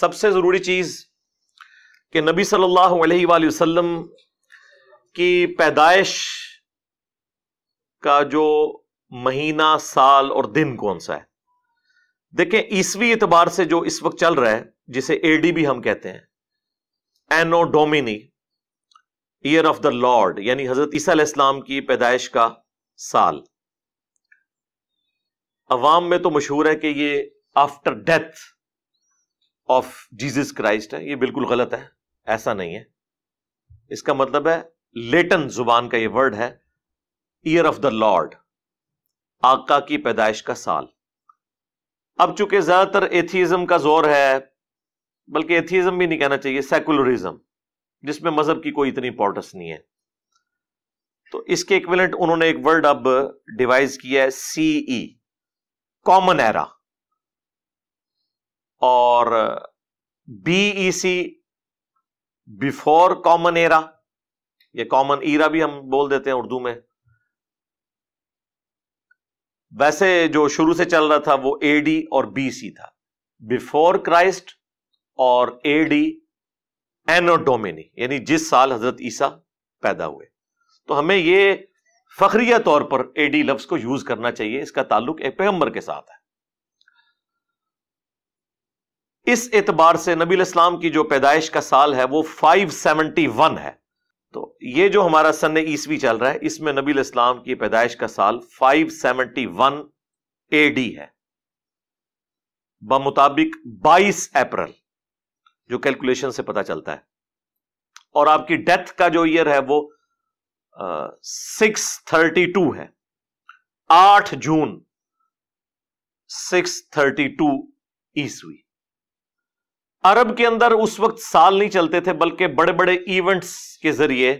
سب سے ضروری چیز کہ نبی صلی اللہ علیہ وآلہ وسلم کی پیدائش کا جو مہینہ، سال اور دن کون سا ہے. دیکھیں عیسوی اعتبار سے جو اس وقت چل رہا ہے، جسے اے ڈی بھی ہم کہتے ہیں، اینو ڈومینی، ایئر آف دا لارڈ، یعنی حضرت عیسیٰ علیہ السلام کی پیدائش کا سال. عوام میں تو مشہور ہے کہ یہ after death of Jesus Christ ہے. یہ بالکل غلط ہے، ایسا نہیں ہے. اس کا مطلب ہے لیٹن زبان کا یہ ورڈ ہے ایئر آف دا لارڈ، آقا کی پیدائش کا سال. اب چونکہ زیادہ تر ایتھیزم کا زور ہے، بلکہ ایتھیزم بھی نہیں کہنا چاہیے، سیکولرزم، جس میں مذہب کی کوئی اتنی امپورٹنس نہیں ہے، تو اس کے ایکویلنٹ انہوں نے ایک ورڈ اب ڈیوائز کیا ہے، سی ای، کامن ایرا، اور B C E, before common era, یا کامن ایرا بھی ہم بول دیتے ہیں اردو میں. ویسے جو شروع سے چل رہا تھا وہ اے ڈی اور بی سی تھا، بیفور کرائسٹ، اور اے ڈی اینو ڈومینی، یعنی جس سال حضرت عیسیٰ پیدا ہوئے. تو ہمیں یہ فخریہ طور پر اے ڈی لفظ کو یوز کرنا چاہیے، اس کا تعلق ایک پیغمبر کے ساتھ ہے. اس اعتبار سے نبی علیہ السلام کی جو پیدائش کا سال ہے وہ 571 ہے. تو یہ جو ہمارا سن عیسوی چل رہا ہے، اس میں نبی علیہ السلام کی پیدائش کا سال 571 اے ڈی ہے، بمطابق 22 اپریل، جو کیلکولیشن سے پتا چلتا ہے. اور آپ کی ڈیتھ کا جو ایئر ہے وہ 632 ہے، 8 جون 632 عیسوی. عرب کے اندر اس وقت سال نہیں چلتے تھے، بلکہ بڑے بڑے ایونٹس کے ذریعے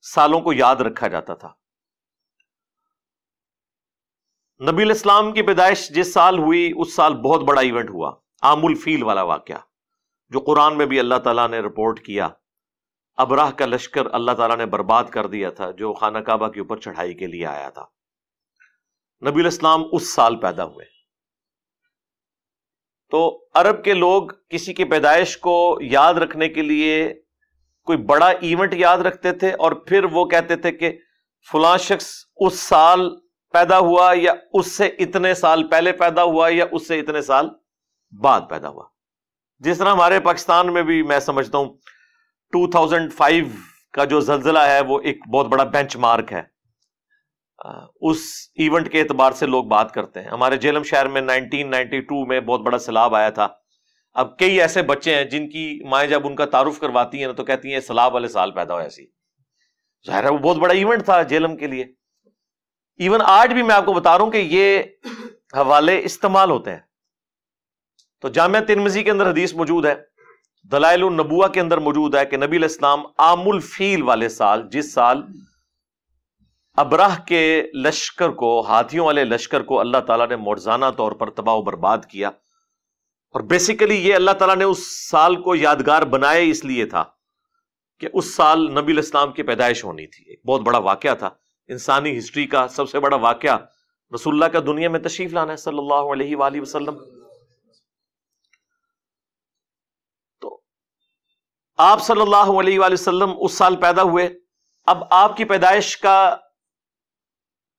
سالوں کو یاد رکھا جاتا تھا. نبی علیہ السلام کی پیدائش جس سال ہوئی اس سال بہت بڑا ایونٹ ہوا، عام الفیل والا واقعہ، جو قرآن میں بھی اللہ تعالیٰ نے رپورٹ کیا. ابراہ کا لشکر اللہ تعالیٰ نے برباد کر دیا تھا، جو خانہ کعبہ کے اوپر چڑھائی کے لیے آیا تھا. نبی علیہ السلام اس سال پیدا ہوئے. تو عرب کے لوگ کسی کی پیدائش کو یاد رکھنے کے لیے کوئی بڑا ایونٹ یاد رکھتے تھے، اور پھر وہ کہتے تھے کہ فلاں شخص اس سال پیدا ہوا، یا اس سے اتنے سال پہلے پیدا ہوا، یا اس سے اتنے سال بعد پیدا ہوا. جس طرح ہمارے پاکستان میں بھی میں سمجھتا ہوں 2005 کا جو زلزلہ ہے وہ ایک بہت بڑا بینچ مارک ہے. اس ایونٹ کے اعتبار سے لوگ بات کرتے ہیں. ہمارے جیلم شہر میں 1992 میں بہت بڑا سیلاب آیا تھا. اب کئی ایسے بچے ہیں جن کی مائیں جب ان کا تعارف کرواتی ہیں تو کہتی ہیں سیلاب والے سال پیدا ہوا. ایسی ظاہر ہے وہ بہت بڑا ایونٹ تھا جیلم کے لیے. ایون آج بھی میں آپ کو بتا رہا ہوں کہ یہ حوالے استعمال ہوتے ہیں. تو جامعہ ترمذی کے اندر حدیث موجود ہے، دلائل النبوہ کے اندر موجود ہے کہ نبی علیہ السلام عام الفیل والے سال، جس سال ابراہ کے لشکر کو، ہاتھیوں والے لشکر کو اللہ تعالیٰ نے معجزانہ طور پر تباہ و برباد کیا. اور بیسیکلی یہ اللہ تعالیٰ نے اس سال کو یادگار بنائے اس لیے تھا کہ اس سال نبی علیہ السلام کی پیدائش ہونی تھی. ایک بہت بڑا واقعہ تھا، انسانی ہسٹری کا سب سے بڑا واقعہ رسول اللہ کا دنیا میں تشریف لانا ہے صلی اللہ علیہ وآلہ وسلم. تو آپ صلی اللہ علیہ وآلہ وسلم اس سال پیدا ہوئے. اب آپ کی پیدائش کا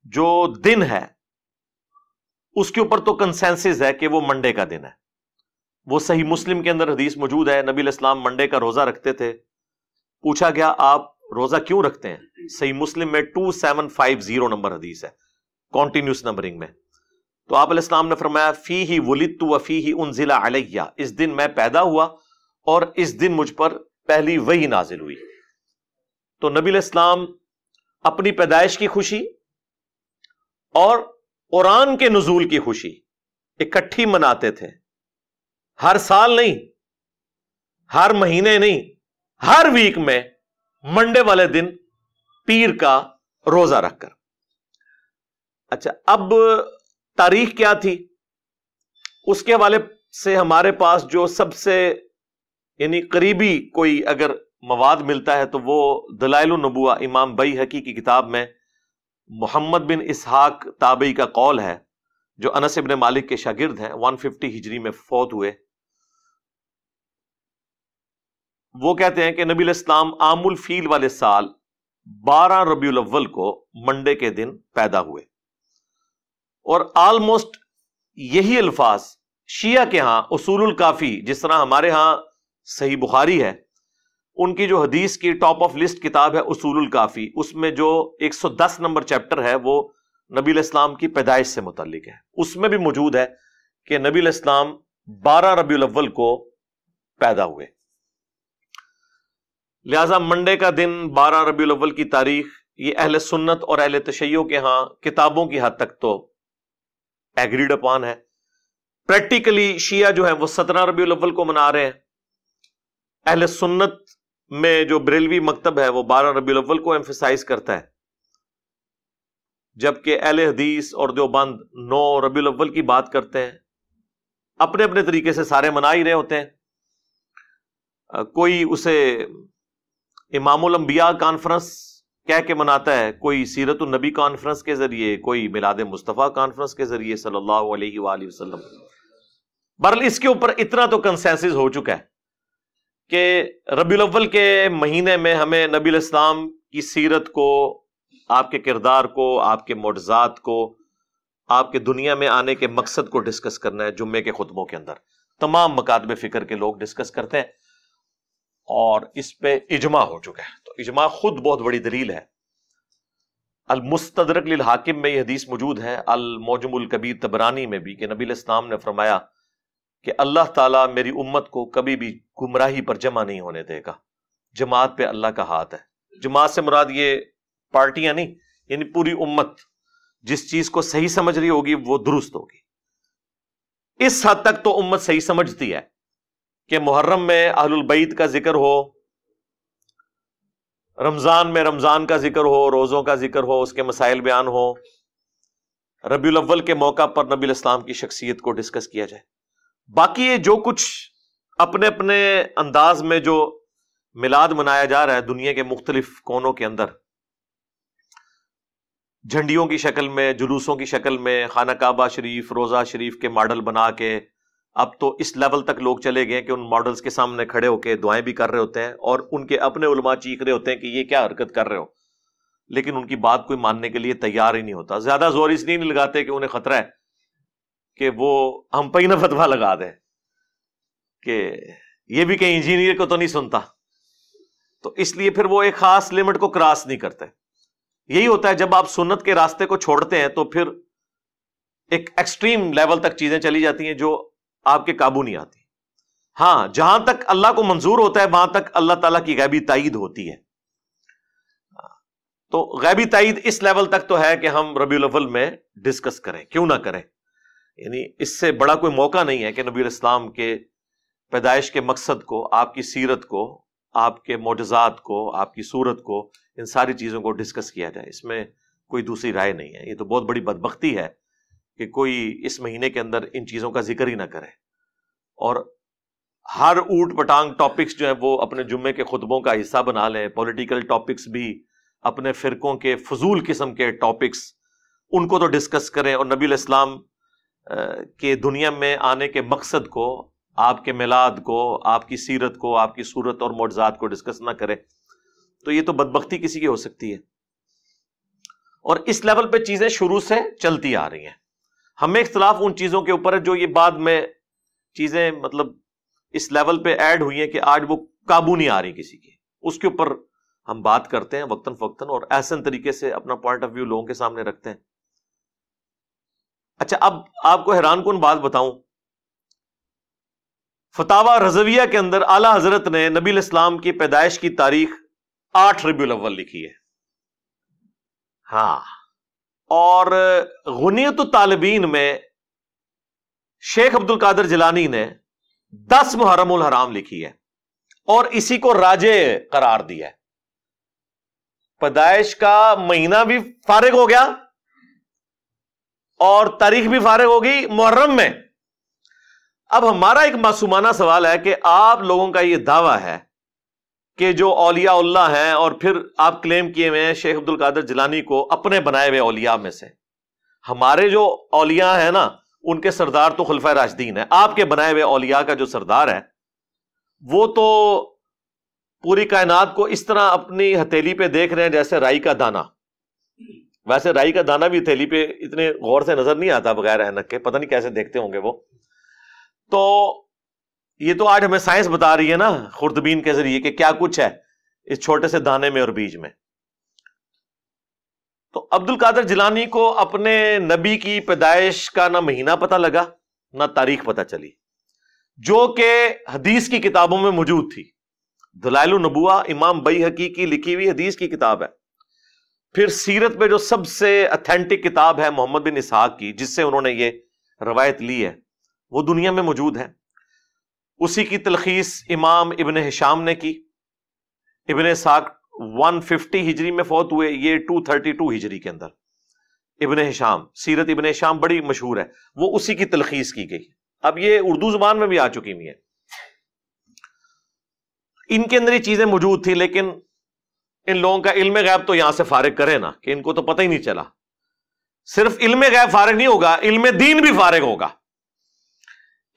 جو دن ہے اس کے اوپر تو کنسنسس ہے کہ وہ منڈے کا دن ہے. وہ صحیح مسلم کے اندر حدیث موجود ہے، نبی علیہ السلام منڈے کا روزہ رکھتے تھے. پوچھا گیا آپ روزہ کیوں رکھتے ہیں؟ صحیح مسلم میں 2750 نمبر حدیث ہے، کانٹینیوس نمبرنگ میں. تو آپ علیہ السلام نے فرمایا فیہ ولدت وفیہ انزل علیہ، اس دن میں پیدا ہوا اور اس دن مجھ پر پہلی وحی نازل ہوئی. تو نبی علیہ السلام اپنی پیدائش کی خوشی اور قرآن کے نزول کی خوشی اکٹھی مناتے تھے. ہر سال نہیں، ہر مہینے نہیں، ہر ویک میں منڈے والے دن پیر کا روزہ رکھ کر. اچھا اب تاریخ کیا تھی اس کے حوالے سے ہمارے پاس جو سب سے یعنی قریبی کوئی اگر مواد ملتا ہے تو وہ دلائل النبوہ امام بیہقی کی کتاب میں محمد بن اسحاق تابعی کا قول ہے، جو انس ابن مالک کے شاگرد ہیں، 150 ہجری میں فوت ہوئے. وہ کہتے ہیں کہ نبی علیہ السلام عام الفیل والے سال 12 ربیع الاول کو منڈے کے دن پیدا ہوئے، اور آلموسٹ یہی الفاظ شیعہ کے ہاں اصول الکافی، جس طرح ہمارے ہاں صحیح بخاری ہے، ان کی جو حدیث کی ٹاپ آف لسٹ کتاب ہے اصول الکافی، اس میں جو 110 نمبر چیپٹر ہے وہ نبی علیہ السلام کی پیدائش سے متعلق ہے، اس میں بھی موجود ہے کہ نبی علیہ السلام 12 ربیع الاول کو پیدا ہوئے۔ لہذا منڈے کا دن 12 ربیع الاول کی تاریخ یہ اہل سنت اور اہل تشیع کے ہاں کتابوں کی حد تک تو ایگریڈ اپان ہے۔ پریکٹیکلی شیعہ جو ہے وہ 17 ربیع الاول کو منا رہے ہیں، اہل سنت میں جو بریلوی مکتب ہے وہ 12 ربیع الاول کو ایمفیسائز کرتا ہے، جبکہ اہل حدیث اور دیوبند 9 ربیع الاول کی بات کرتے ہیں۔ اپنے اپنے طریقے سے سارے منا ہی رہے ہوتے ہیں، کوئی اسے امام الانبیاء کانفرنس کہہ کے مناتا ہے، کوئی سیرت النبی کانفرنس کے ذریعے، کوئی میلاد مصطفیٰ کانفرنس کے ذریعے صلی اللہ علیہ وآلہ وسلم۔ بہرحال اس کے اوپر اتنا تو کنسنسس ہو چکا ہے کہ ربیع الاول کے مہینے میں ہمیں نبی علیہ السلام کی سیرت کو، آپ کے کردار کو، آپ کے معجزات کو، آپ کے دنیا میں آنے کے مقصد کو ڈسکس کرنا ہے۔ جمعے کے خطبوں کے اندر تمام مکاتب فکر کے لوگ ڈسکس کرتے ہیں، اور اس پہ اجماع ہو چکا ہے۔ تو اجماع خود بہت بڑی دلیل ہے۔ المستدرک للحاکم میں یہ حدیث موجود ہے، المعجم الکبیر طبرانی میں بھی، کہ نبی علیہ السلام نے فرمایا کہ اللہ تعالیٰ میری امت کو کبھی بھی گمراہی پر جمع نہیں ہونے دے گا، جماعت پہ اللہ کا ہاتھ ہے۔ جماعت سے مراد یہ پارٹیاں نہیں، یعنی پوری امت جس چیز کو صحیح سمجھ رہی ہوگی وہ درست ہوگی۔ اس حد تک تو امت صحیح سمجھتی ہے کہ محرم میں اہل البیت کا ذکر ہو، رمضان میں رمضان کا ذکر ہو، روزوں کا ذکر ہو، اس کے مسائل بیان ہو، ربیع الاول کے موقع پر نبی علیہ السلام کی شخصیت کو ڈسکس کیا جائے۔ باقی یہ جو کچھ اپنے اپنے انداز میں جو میلاد منایا جا رہا ہے دنیا کے مختلف کونوں کے اندر، جھنڈیوں کی شکل میں، جلوسوں کی شکل میں، خانہ کعبہ شریف، روزہ شریف کے ماڈل بنا کے، اب تو اس لیول تک لوگ چلے گئے کہ ان ماڈلز کے سامنے کھڑے ہو کے دعائیں بھی کر رہے ہوتے ہیں، اور ان کے اپنے علماء چیخ رہے ہوتے ہیں کہ یہ کیا حرکت کر رہے ہو، لیکن ان کی بات کوئی ماننے کے لیے تیار ہی نہیں ہوتا۔ زیادہ زور اس لیے نہیں لگاتے کہ انہیں خطرہ ہے کہ وہ ہم پہ ہی نہ فتویٰ لگا دیں کہ یہ بھی کہیں انجینئر کو تو نہیں سنتا، تو اس لیے پھر وہ ایک خاص لمٹ کو کراس نہیں کرتے۔ یہی ہوتا ہے جب آپ سنت کے راستے کو چھوڑتے ہیں تو پھر ایک ایکسٹریم لیول تک چیزیں چلی جاتی ہیں جو آپ کے قابو نہیں آتی۔ ہاں، جہاں تک اللہ کو منظور ہوتا ہے وہاں تک اللہ تعالیٰ کی غیبی تائید ہوتی ہے۔ تو غیبی تائید اس لیول تک تو ہے کہ ہم ربیع الاول میں ڈسکس کریں، کیوں نہ کریں، یعنی اس سے بڑا کوئی موقع نہیں ہے کہ نبی علیہ السلام کے پیدائش کے مقصد کو، آپ کی سیرت کو، آپ کے معجزات کو، آپ کی صورت کو، ان ساری چیزوں کو ڈسکس کیا جائے۔ اس میں کوئی دوسری رائے نہیں ہے۔ یہ تو بہت بڑی بدبختی ہے کہ کوئی اس مہینے کے اندر ان چیزوں کا ذکر ہی نہ کرے، اور ہر اوٹ پٹانگ ٹاپکس جو ہیں وہ اپنے جمعے کے خطبوں کا حصہ بنا لیں، پولیٹیکل ٹاپکس بھی، اپنے فرقوں کے فضول قسم کے ٹاپکس، ان کو تو ڈسکس کریں، اور نبی علیہ السلام کے دنیا میں آنے کے مقصد کو، آپ کے میلاد کو، آپ کی سیرت کو، آپ کی صورت اور معجزات کو ڈسکس نہ کریں، تو یہ تو بدبختی کسی کی ہو سکتی ہے۔ اور اس لیول پہ چیزیں شروع سے چلتی آ رہی ہیں۔ ہمیں اختلاف ان چیزوں کے اوپر ہے جو یہ بعد میں چیزیں مطلب اس لیول پہ ایڈ ہوئی ہیں کہ آج وہ قابو نہیں آ رہی کسی کی، اس کے اوپر ہم بات کرتے ہیں وقتاً فوقتاً، اور احسن طریقے سے اپنا پوائنٹ آف ویو لوگوں کے سامنے رکھتے ہیں۔ اچھا، اب آپ کو حیران کن بات بتاؤں، فتاوی رضویہ کے اندر اعلیٰ حضرت نے نبی علیہ السلام کی پیدائش کی تاریخ 8 ربیع الاول لکھی ہے۔ ہاں، اور غنیت الطالبین میں شیخ عبد القادر جیلانی نے 10 محرم الحرام لکھی ہے، اور اسی کو راجع قرار دیا ہے۔ پیدائش کا مہینہ بھی فارغ ہو گیا اور تاریخ بھی فارغ ہوگی محرم میں۔ اب ہمارا ایک معصومانہ سوال ہے کہ آپ لوگوں کا یہ دعویٰ ہے کہ جو اولیاء اللہ ہیں، اور پھر آپ کلیم کیے ہوئے ہیں شیخ عبد القادر جیلانی کو اپنے بنائے ہوئے اولیاء میں سے۔ ہمارے جو اولیاء ہیں نا، ان کے سردار تو خلفائے راشدین ہیں، آپ کے بنائے ہوئے اولیاء کا جو سردار ہے وہ تو پوری کائنات کو اس طرح اپنی ہتھیلی پہ دیکھ رہے ہیں جیسے رائی کا دانہ. ویسے رائی کا دانہ بھی ہتھیلی پہ اتنے غور سے نظر نہیں آتا بغیر اینک کے, پتہ نہیں کیسے دیکھتے ہوں گے وہ. تو یہ تو آج ہمیں سائنس بتا رہی ہے نا خوردبین کے ذریعے کہ کیا کچھ ہے اس چھوٹے سے دانے میں اور بیج میں. تو عبد القادر جیلانی کو اپنے نبی کی پیدائش کا نہ مہینہ پتہ لگا نہ تاریخ پتہ چلی, جو کہ حدیث کی کتابوں میں موجود تھی. دلائل النبوہ امام بیہقی کی لکھی ہوئی حدیث کی کتاب ہے. پھر سیرت پہ جو سب سے اتھینٹک کتاب ہے محمد بن اسحاق کی, جس سے انہوں نے یہ روایت لی ہے, وہ دنیا میں موجود ہے. اسی کی تلخیص امام ابن ہشام نے کی. ابن اسحاق 150 ہجری میں فوت ہوئے, یہ 232 ہجری کے اندر. ابن ہشام, سیرت ابن ہشام بڑی مشہور ہے, وہ اسی کی تلخیص کی گئی. اب یہ اردو زبان میں بھی آ چکی ہوئی ہے. ان کے اندر یہ چیزیں موجود تھی, لیکن ان لوگوں کا علم غیب تو یہاں سے فارغ کرے نا, کہ ان کو تو پتہ ہی نہیں چلا. صرف علم غیب فارغ نہیں ہوگا, علم دین بھی فارغ ہوگا.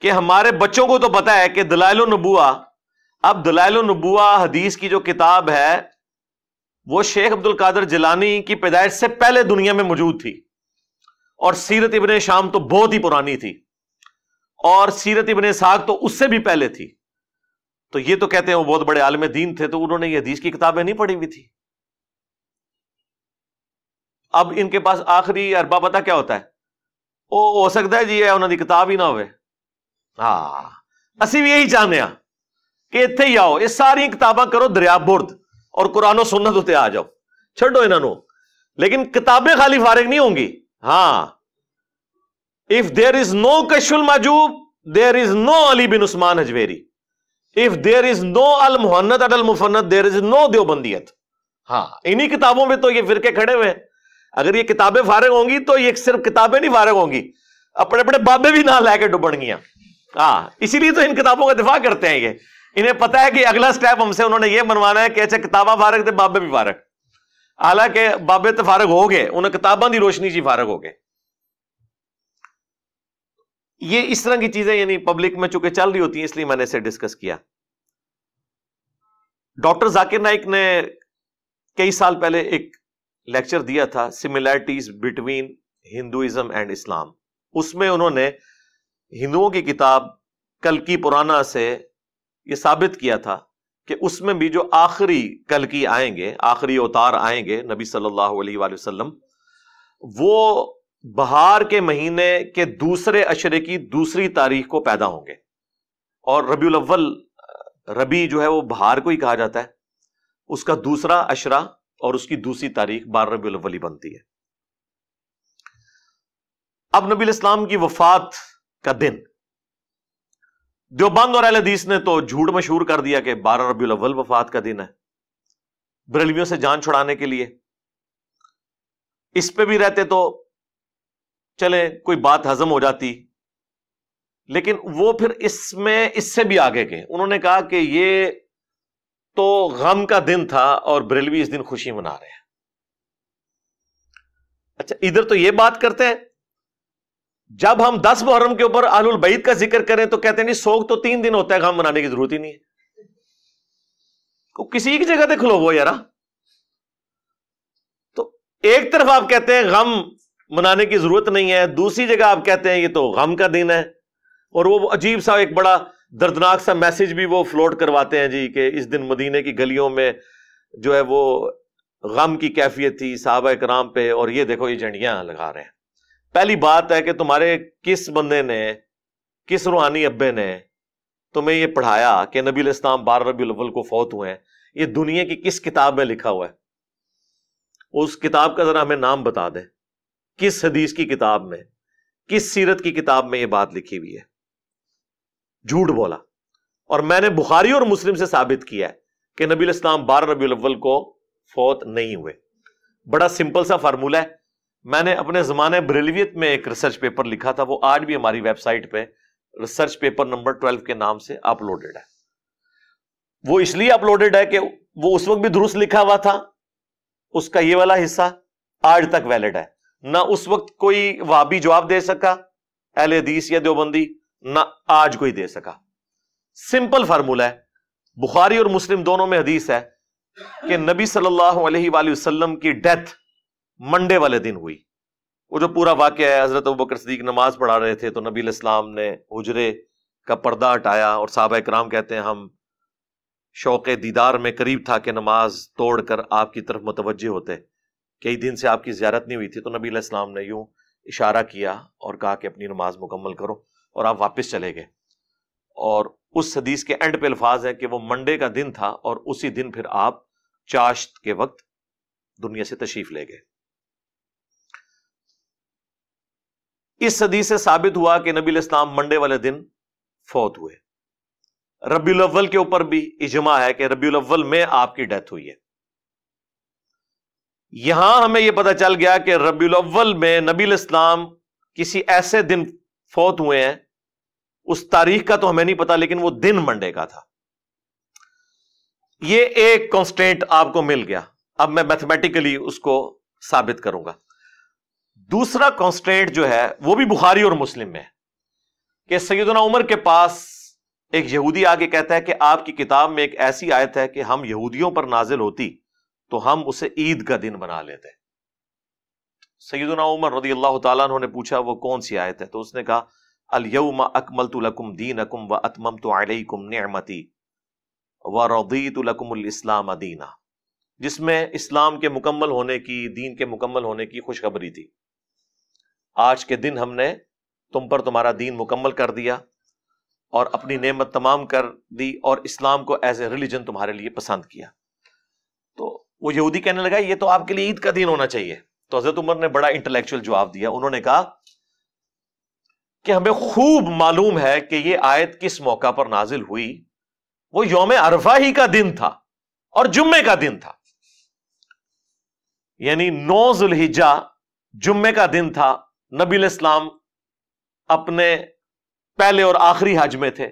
کہ ہمارے بچوں کو تو پتا ہے کہ دلائل النبوہ, اب دلائل النبوہ حدیث کی جو کتاب ہے وہ شیخ عبد القادر جیلانی کی پیدائش سے پہلے دنیا میں موجود تھی, اور سیرت ابن ہشام تو بہت ہی پرانی تھی, اور سیرت ابن اسحاق تو اس سے بھی پہلے تھی. تو یہ تو کہتے ہیں وہ بہت بڑے عالم دین تھے, تو انہوں نے یہ حدیث کی کتابیں نہیں پڑھی ہوئی تھی. اب ان کے پاس آخری اربا پتہ کیا ہوتا ہے, وہ ہو سکتا ہے جی یہ انہوں نے کتاب ہی نہ ہوئے. ہاں اسی بھی یہی چاہنے ہیں کہ اتنے ہی آؤ, یہ ساری کتاباں کرو دریا برد, اور قرآن و سنت ہوتے آ جاؤ, چھڑو انہوں. لیکن کتابیں خالی فارغ نہیں ہوں گی. ہاں, if there is no کشف al Mahjub there is no Ali bin Usman Hujwiri, if there is no المحنت Al Mufannad there is no دیوبندیت. ہاں انہی کتابوں میں تو یہ فرقے کھڑے ہوئے ہیں. اگر یہ کتابیں فارغ ہوں گی تو یہ صرف کتابیں نہیں فارغ ہوں گی, اپنے اپنے بابے بھی نہ لے کے ڈبڑ گیاں. ہاں اسی لیے تو ان کتابوں کا دفاع کرتے ہیں. یہ انہیں پتا ہے کہ اگلا سٹیپ ہم سے انہوں نے یہ بنوانا ہے کہ اچھا کتاباں فارغ تھے, بابے بھی فارغ. حالانکہ بابے تو فارغ ہو گئے, انہیں کتاباں دی روشنی سے فارغ ہو گئے. یہ اس طرح کی چیزیں یعنی پبلک میں چونکہ چل رہی ہوتی ہیں, اس لیے میں نے اسے ڈسکس کیا. ڈاکٹر ذاکر نائک نے کئی سال پہلے ایک لیکچر دیا تھا, سملیرٹیز بٹوین ہندوازم اینڈ اسلام. اس میں انہوں نے ہندوؤں کی کتاب کلکی پرانا سے یہ ثابت کیا تھا کہ اس میں بھی جو آخری کلکی آئیں گے, آخری اوتار آئیں گے نبی صلی اللہ علیہ وآلہ وسلم, وہ بہار کے مہینے کے دوسرے عشرے کی دوسری تاریخ کو پیدا ہوں گے. اور ربیع الاول, ربیع جو ہے وہ بہار کو ہی کہا جاتا ہے, اس کا دوسرا عشرہ اور اس کی دوسری تاریخ 12 ربیع الاول ہی بنتی ہے. اب نبی الاسلام کی وفات کا دن دیوبند اور اہل حدیث نے تو جھوٹ مشہور کر دیا کہ 12 ربیع الاول وفات کا دن ہے, بریلویوں سے جان چھڑانے کے لیے. اس پہ بھی رہتے تو چلے کوئی بات ہضم ہو جاتی, لیکن وہ پھر اس میں اس سے بھی آگے گئے. انہوں نے کہا کہ یہ تو غم کا دن تھا اور بریلوی اس دن خوشی منا رہے ہیں. اچھا ادھر تو یہ بات کرتے ہیں, جب ہم 10 محرم کے اوپر اہل البیت کا ذکر کریں تو کہتے ہیں نہیں سوگ تو 3 دن ہوتا ہے, غم منانے کی ضرورت ہی نہیں ہے. کسی ایک جگہ دیکھ لو وہ یار. تو ایک طرف آپ کہتے ہیں غم منانے کی ضرورت نہیں ہے, دوسری جگہ آپ کہتے ہیں یہ تو غم کا دن ہے, اور وہ عجیب سا ایک بڑا دردناک سا میسج بھی وہ فلوٹ کرواتے ہیں جی کہ اس دن مدینے کی گلیوں میں جو ہے وہ غم کی کیفیت تھی صحابہ کرام پہ, اور یہ دیکھو یہ جھنڈیاں لگا رہے ہیں. پہلی بات ہے کہ تمہارے کس بندے نے, کس روحانی ابے نے تمہیں یہ پڑھایا کہ نبی علیہ السلام 12 ربیع الاول کو فوت ہوئے ہیں؟ یہ دنیا کی کس کتاب میں لکھا ہوا ہے؟ اس کتاب کا ذرا ہمیں نام بتا دیں, کس حدیث کی کتاب میں, کس سیرت کی کتاب میں یہ بات لکھی ہوئی ہے؟ جھوٹ بولا. اور میں نے بخاری اور مسلم سے ثابت کیا ہے کہ نبی علیہ السلام 12 ربیع الاول کو فوت نہیں ہوئے. بڑا سمپل سا فارمولہ ہے. میں نے اپنے زمانے بریلویت میں ایک ریسرچ پیپر لکھا تھا, وہ آج بھی ہماری ویب سائٹ پہ ریسرچ پیپر نمبر 12 کے نام سے اپلوڈڈ ہے. وہ اس لیے اپلوڈڈ ہے کہ وہ اس وقت بھی درست لکھا ہوا تھا, اس کا یہ والا حصہ آج تک ویلڈ ہے. نہ اس وقت کوئی وہابی جواب دے سکا اہل حدیث یا دیوبندی, نہ آج کوئی دے سکا. سمپل فارمولہ ہے, بخاری اور مسلم دونوں میں حدیث ہے کہ نبی صلی اللہ علیہ وآلہ وسلم کی ڈیتھ منڈے والے دن ہوئی. وہ جو پورا واقعہ ہے، حضرت ابوبکر صدیق نماز پڑھا رہے تھے تو نبی علیہ السلام نے حجرے کا پردہ ہٹایا اور صحابہ کرام کہتے ہیں ہم شوق دیدار میں قریب تھا کہ نماز توڑ کر آپ کی طرف متوجہ ہوتے. کئی دن سے آپ کی زیارت نہیں ہوئی تھی، تو نبی علیہ السلام نے یوں اشارہ کیا اور کہا کہ اپنی نماز مکمل کرو، اور آپ واپس چلے گئے. اور اس حدیث کے اینڈ پہ الفاظ ہے کہ وہ منڈے کا دن تھا اور اسی دن پھر آپ چاشت کے وقت دنیا سے تشریف لے گئے. اس حدیث سے ثابت ہوا کہ نبی علیہ السلام منڈے والے دن فوت ہوئے. ربیع الاول کے اوپر بھی اجماع ہے کہ ربیع الاول میں آپ کی ڈیتھ ہوئی ہے. یہاں ہمیں یہ پتہ چل گیا کہ ربیع الاول میں نبی علیہ السلام کسی ایسے دن فوت ہوئے ہیں، اس تاریخ کا تو ہمیں نہیں پتا، لیکن وہ دن منڈے کا تھا. یہ ایک کانسٹینٹ آپ کو مل گیا. اب میں میتھمیٹیکلی اس کو ثابت کروں گا. دوسرا کانسٹینٹ جو ہے وہ بھی بخاری اور مسلم میں ہے کہ سیدنا عمر کے پاس ایک یہودی آگے کہتا ہے کہ آپ کی کتاب میں ایک ایسی آیت ہے کہ ہم یہودیوں پر نازل ہوتی تو ہم اسے عید کا دن بنا لیتے. سیدنا عمر رضی اللہ تعالیٰ عنہ نے پوچھا وہ کون سی آیت ہے؟ تو اس نے کہا الیوم اکملت لکم دینکم واتممت علیکم نعمتی ورضیت لکم الاسلام دینا، جس میں اسلام کے مکمل ہونے کی، دین کے مکمل ہونے کی خوشخبری تھی. آج کے دن ہم نے تم پر تمہارا دین مکمل کر دیا اور اپنی نعمت تمام کر دی اور اسلام کو ایز اے ریلیجن تمہارے لیے پسند کیا. تو وہ یہودی کہنے لگا یہ تو آپ کے لیے عید کا دن ہونا چاہیے. تو حضرت عمر نے بڑا انٹلیکچوئل جواب دیا. انہوں نے کہا کہ ہمیں خوب معلوم ہے کہ یہ آیت کس موقع پر نازل ہوئی. وہ یوم عرفہ ہی کا دن تھا اور جمعے کا دن تھا، یعنی 9 ذو الحجہ جمعے کا دن تھا. نبی علیہ السلام اپنے پہلے اور آخری حج میں تھے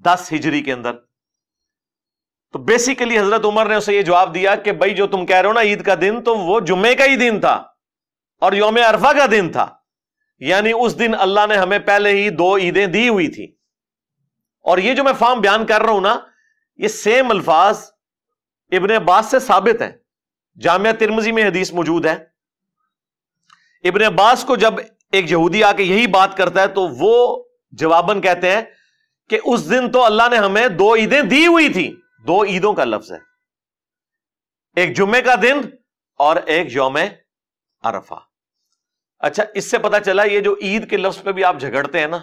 10 ہجری کے اندر. تو بیسیکلی حضرت عمر نے اسے یہ جواب دیا کہ بھائی جو تم کہہ رہے ہو نا عید کا دن، تو وہ جمعے کا ہی دن تھا اور یوم عرفہ کا دن تھا. یعنی اس دن اللہ نے ہمیں پہلے ہی 2 عیدیں دی ہوئی تھی. اور یہ جو میں فارم بیان کر رہا ہوں نا، یہ سیم الفاظ ابن عباس سے ثابت ہیں. جامعہ ترمذی میں حدیث موجود ہے. ابن عباس کو جب ایک یہودی آ کے یہی بات کرتا ہے تو وہ جواباً کہتے ہیں کہ اس دن تو اللہ نے ہمیں 2 عیدیں دی ہوئی تھی. 2 عیدوں کا لفظ ہے، ایک جمعے کا دن اور ایک یوم عرفہ. اچھا، اس سے پتا چلا یہ جو عید کے لفظ پہ بھی آپ جھگڑتے ہیں نا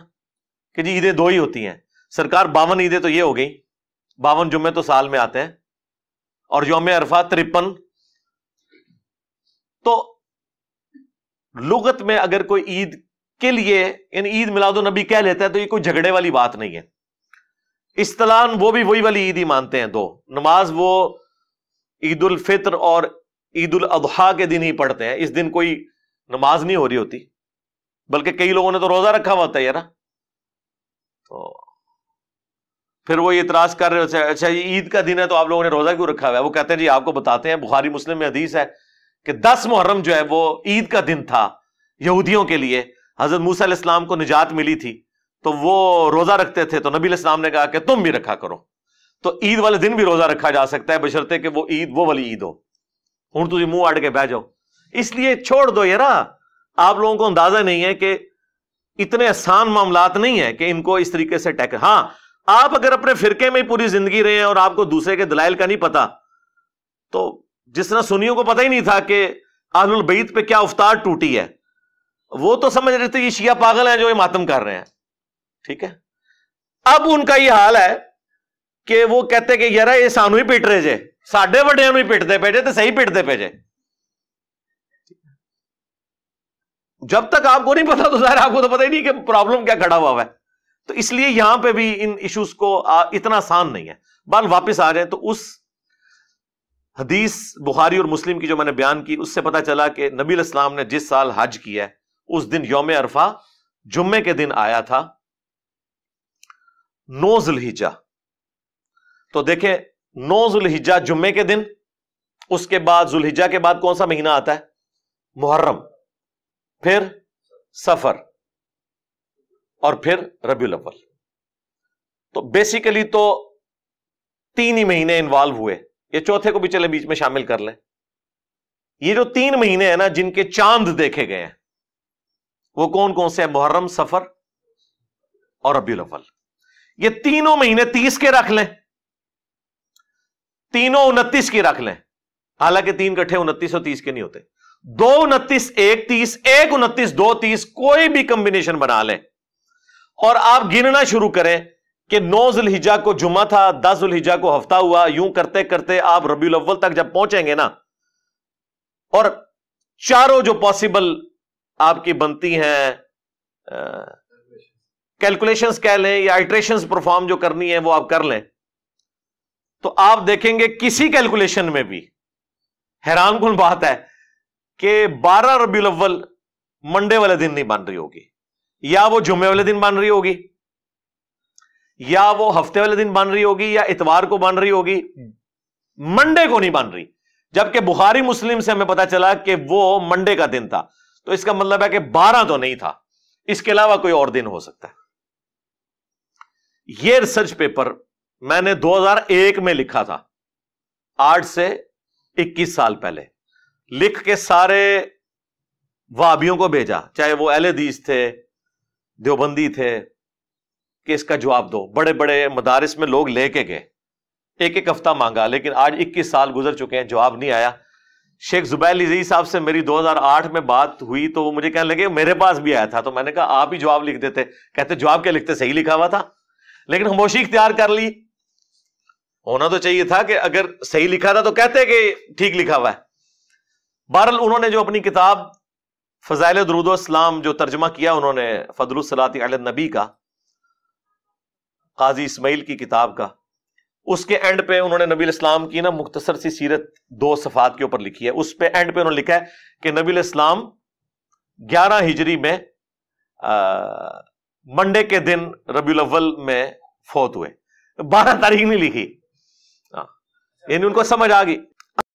کہ جی عیدیں 2 ہی ہوتی ہیں. سرکار 52 عیدیں تو یہ ہو گئی، 52 جمعے تو سال میں آتے ہیں، اور یوم عرفہ 53. تو لغت میں اگر کوئی عید کے لیے یعنی عید میلاد النبی کہہ لیتا ہے تو یہ کوئی جھگڑے والی بات نہیں ہے. اصطلاحاً وہ بھی وہی والی عید ہی مانتے ہیں. 2 نماز وہ عید الفطر اور عید الاضحیٰ کے دن ہی پڑھتے ہیں. اس دن کوئی نماز نہیں ہو رہی ہوتی، بلکہ کئی لوگوں نے تو روزہ رکھا ہوا ہوتا ہے یار. تو پھر وہ یہ اعتراض کر رہے ہوتے ہیں اچھا یہ عید کا دن ہے تو آپ لوگوں نے روزہ کیوں رکھا ہوا ہے؟ وہ کہتے ہیں جی آپ کو بتاتے ہیں، بخاری مسلم میں حدیث ہے کہ 10 محرم جو ہے وہ عید کا دن تھا یہودیوں کے لیے. حضرت موسیٰ علیہ السلام کو نجات ملی تھی تو وہ روزہ رکھتے تھے، تو نبی علیہ السلام نے کہا کہ تم بھی رکھا کرو. تو عید والے دن بھی روزہ رکھا جا سکتا ہے بشرطے کہ وہ عید وہ والی عید ہو. ہوں تجھے منہ اڑ کے بہ جاؤ. اس لیے چھوڑ دو یار، آپ لوگوں کو اندازہ نہیں ہے کہ اتنے آسان معاملات نہیں ہے کہ ان کو اس طریقے سے ٹیکل. ہاں، آپ اگر اپنے فرقے میں پوری زندگی رہے ہیں اور آپ کو دوسرے کے دلائل کا نہیں پتا، تو جس طرح سنیوں کو پتہ ہی نہیں تھا کہ اہل البیت پہ کیا افطار ٹوٹی ہے، وہ تو سمجھ رہے تھے یہ شیعہ پاگل ہیں جو یہ ماتم کر رہے ہیں. ٹھیک ہے، اب ان کا یہ حال ہے کہ وہ کہتے کہ یار یہ سانو ہی پیٹ رہے جے، ساڈے وڈیاں نو ہی پیٹتے پے جے تے صحیح پیٹتے پے جے. جب تک آپ کو نہیں پتا تو ظاہر آپ کو تو پتہ ہی نہیں کہ پرابلم کیا کھڑا ہوا ہے. تو اس لیے یہاں پہ بھی ان ایشوز کو اتنا آسان نہیں ہے. بال واپس آ جائیں تو اس حدیث بخاری اور مسلم کی جو میں نے بیان کی، اس سے پتا چلا کہ نبی علیہ السلام نے جس سال حج کیا ہے اس دن یوم عرفہ جمعے کے دن آیا تھا 9 ذو الحجہ. تو دیکھیں 9 ذو الحجہ جمعے کے دن، اس کے بعد ذو الحجہ کے بعد کون سا مہینہ آتا ہے؟ محرم، پھر سفر، اور پھر ربیع الاول. تو بیسیکلی تو 3 ہی مہینے انوالو ہوئے, یہ چوتھے کو بھی چلے بیچ میں شامل کر لیں. یہ جو 3 مہینے ہیں نا جن کے چاند دیکھے گئے ہیں وہ کون کون سے ہیں؟ محرم, صفر اور ربیع الاول. یہ تینوں مہینے 30 کے رکھ لیں, تینوں 29 کی رکھ لیں, حالانکہ 3 کٹھے 29 اور 30 کے نہیں ہوتے. 2 29 1 30, 1 29 2 30, کوئی بھی کمبینیشن بنا لیں اور آپ گننا شروع کریں کہ 9 ذوالحجہ کو جمعہ تھا, 10 ذوالحجہ کو ہفتہ ہوا, یوں کرتے کرتے آپ ربیع الاول تک جب پہنچیں گے نا, اور چاروں جو پاسبل آپ کی بنتی ہیں کیلکولیشنز کہہ لیں یا آئٹریشنز پرفارم جو کرنی ہے وہ آپ کر لیں, تو آپ دیکھیں گے کسی کیلکولیشن میں بھی حیران کن بات ہے کہ 12 ربیع الاول منڈے والے دن نہیں بن رہی ہوگی, یا وہ جمعے والے دن بن رہی ہوگی, یا وہ ہفتے والے دن بن رہی ہوگی, یا اتوار کو بن رہی ہوگی, منڈے کو نہیں بن رہی. جبکہ بخاری مسلم سے ہمیں پتا چلا کہ وہ منڈے کا دن تھا, تو اس کا مطلب ہے کہ 12 تو نہیں تھا, اس کے علاوہ کوئی اور دن ہو سکتا ہے. یہ ریسرچ پیپر میں نے 2001 میں لکھا تھا, 8 سے 21 سال پہلے, لکھ کے سارے وہابیوں کو بھیجا, چاہے وہ اہل حدیث تھے, دیوبندی تھے, کہ اس کا جواب دو. بڑے بڑے مدارس میں لوگ لے کے گئے, ایک ہفتہ مانگا, لیکن آج 21 سال گزر چکے ہیں, جواب نہیں آیا. شیخ زبیر لذیذ صاحب سے میری 2008 میں بات ہوئی تو وہ مجھے کہنے لگے میرے پاس بھی آیا تھا, تو میں نے کہا آپ ہی جواب لکھ دیتے. کہتے جواب کیا لکھتے, صحیح لکھا ہوا تھا, لیکن خاموشی اختیار کر لی. ہونا تو چاہیے تھا کہ اگر صحیح لکھا تھا تو کہتے کہ ٹھیک لکھا ہوا ہے. بہرحال انہوں نے جو اپنی کتاب فضائل درود و اسلام جو ترجمہ کیا انہوں نے فضل الصلاۃ علی النبی کا, قاضی اسماعیل کی کتاب کا, اس کے اینڈ پہ انہوں نے نبی الاسلام کی نا مختصر سی سیرت 2 صفحات کے اوپر لکھی ہے. اس پہ اینڈ پہ انہوں نے لکھا ہے کہ نبی الاسلام 11 ہجری میں منڈے کے دن ربیع الاول میں فوت ہوئے. 12 تاریخ نہیں لکھی, یعنی ان کو سمجھ آ گئی.